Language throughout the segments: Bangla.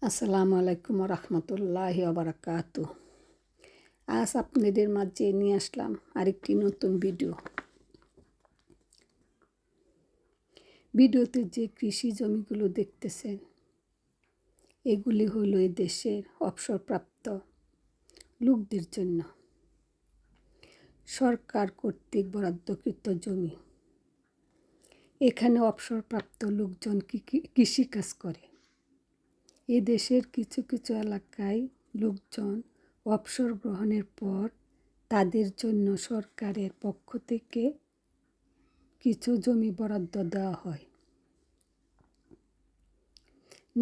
আসসালামু আলাইকুম রহমতুল্লাহি ওবারাকাতু। আজ আপনাদের মাঝে নিয়ে আসলাম আরেকটি নতুন ভিডিওতে যে কৃষি জমিগুলো দেখতেছেন এগুলি হলো এই দেশের অবসরপ্রাপ্ত লোকদের জন্য সরকার কর্তৃক বরাদ্দকৃত জমি। এখানে অবসরপ্রাপ্ত লোকজন কৃষিকাজ করে। এ দেশের কিছু কিছু এলাকায় লোকজন অবসর গ্রহণের পর তাদের জন্য সরকারের পক্ষ থেকে কিছু জমি বরাদ্দ দেওয়া হয়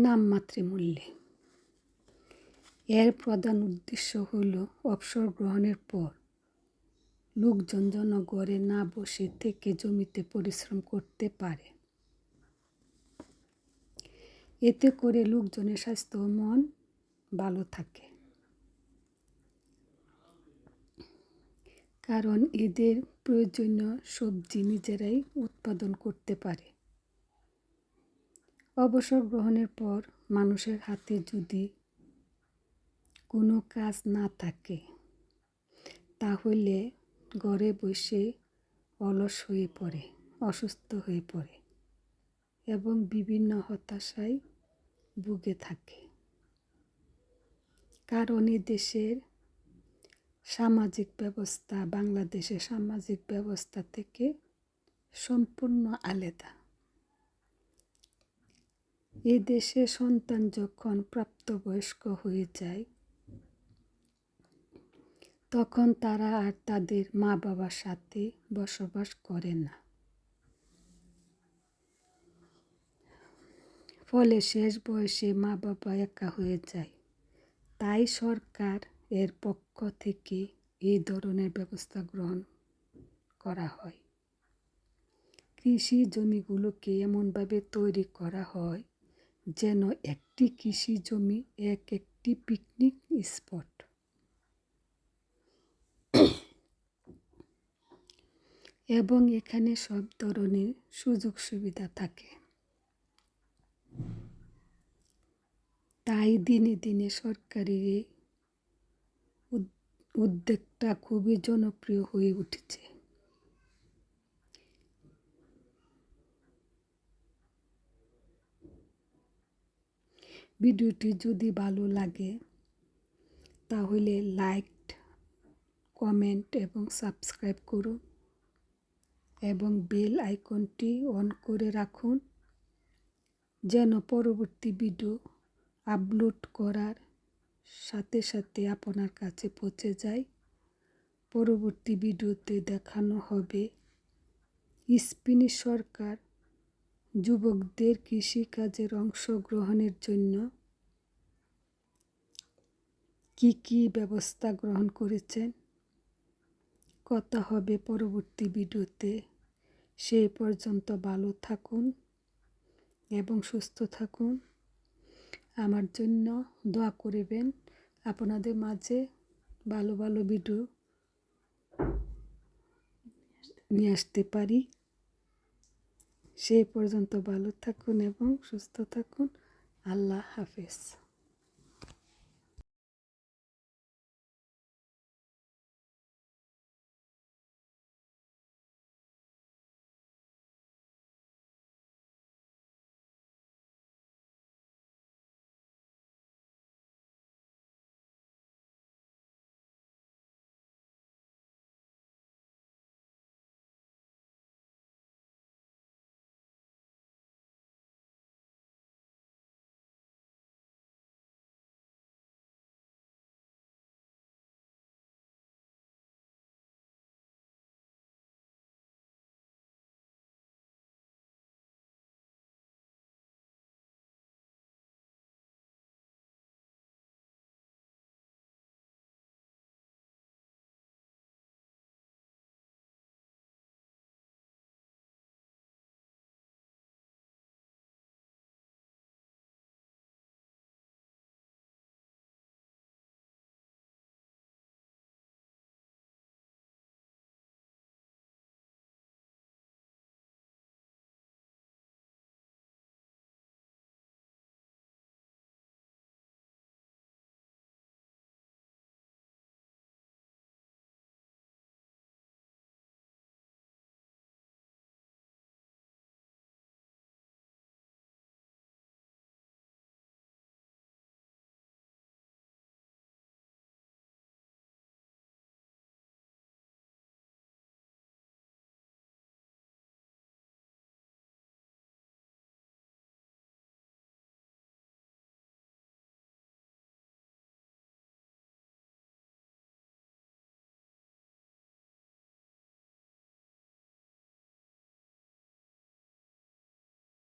নামমাত্র মূল্যে। এর প্রধান উদ্দেশ্য হল অবসর গ্রহণের পর লোকজন যেন ঘরে না বসে থেকে জমিতে পরিশ্রম করতে পারে। এতে করে লোকজনের স্বাস্থ্য ও মন ভালো থাকে, কারণ এদের প্রয়োজনীয় সবজি নিজেরাই উৎপাদন করতে পারে। অবসর গ্রহণের পর মানুষের হাতে যদি কোনো কাজ না থাকে তাহলে ঘরে বসে অলস হয়ে পড়ে, অসুস্থ হয়ে পড়ে এবং বিভিন্ন হতাশায় ভুগে থাকে। কারণ এ দেশের সামাজিক ব্যবস্থা বাংলাদেশের সামাজিক ব্যবস্থা থেকে সম্পূর্ণ আলাদা। এ দেশে সন্তান যখন প্রাপ্তবয়স্ক হয়ে যায় তখন তারা আর তাদের মা বাবার সাথে বসবাস করে না, ফলে শেষ বয়সে মা বাবা একা হয়ে যায়। তাই সরকার এর পক্ষ থেকে এই ধরনের ব্যবস্থা গ্রহণ করা হয়। কৃষি জমিগুলোকে এমনভাবে তৈরি করা হয় যেন একটি কৃষি জমি একটি পিকনিক স্পট। এবং এখানে সব ধরনের সুযোগ সুবিধা থাকে। তাই দিনে দিনে সরকারি এই উদ্যোগটা খুবই জনপ্রিয় হয়ে উঠেছে। ভিডিওটি যদি ভালো লাগে তাহলে লাইক, কমেন্ট এবং সাবস্ক্রাইব করুন এবং বেল আইকনটি অন করে রাখুন যেন পরবর্তী ভিডিও আপলোড করার সাথে সাথে আপনার কাছে পৌঁছে যায়। পরবর্তী ভিডিওতে দেখানো হবে স্পেনীয় সরকার যুবকদের কৃষিকাজের অংশগ্রহণের জন্য কি ব্যবস্থা গ্রহণ করেছেন। কথা হবে পরবর্তী ভিডিওতে। সেই পর্যন্ত ভালো থাকুন এবং সুস্থ থাকুন। আমার জন্য দোয়া করবেন, আপনাদের মাঝে ভালো ভালো ভিডিও নিয়ে আসতে পারি। সেই পর্যন্ত ভালো থাকুন এবং সুস্থ থাকুন। আল্লাহ হাফেজ।